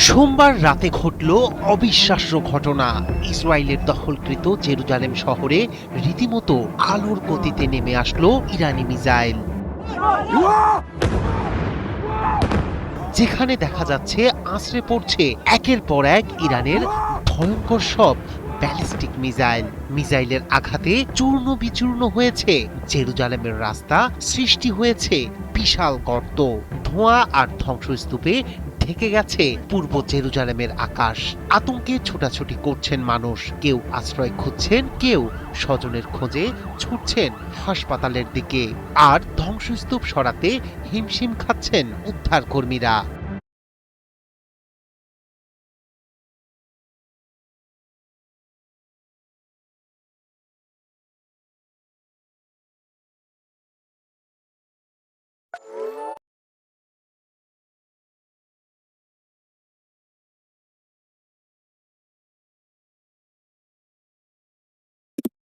সোমবার রাতে ঘটল অবিশ্বাস্য ঘটনা। ইসরায়েলের দখলকৃত জেরুজালেম শহরে রীতিমতো আলোর গতিতে নেমে আসলো ইরানি মিসাইল, যেখানে দেখা যাচ্ছে আছড়ে পড়ছে একের পর এক ইরানের ভয়ঙ্কর সব ব্যালিস্টিক মিসাইল। মিসাইলের আঘাতে চূর্ণ বিচূর্ণ হয়েছে জেরুজালেমের রাস্তা, সৃষ্টি হয়েছে বিশাল গর্ত, ধোঁয়া আর ধ্বংসস্তূপে ঢেকে গেছে পূর্ব জেরুজালেমের আকাশ। আতঙ্কে ছোটাছুটি করছেন মানুষ, কেউ আশ্রয় খুঁজছেন, কেউ স্বজনের খোঁজে ছুটছেন হাসপাতালের দিকে, আর ধ্বংসস্তূপ সরাতে হিমশিম খাচ্ছেন উদ্ধার কর্মীরা।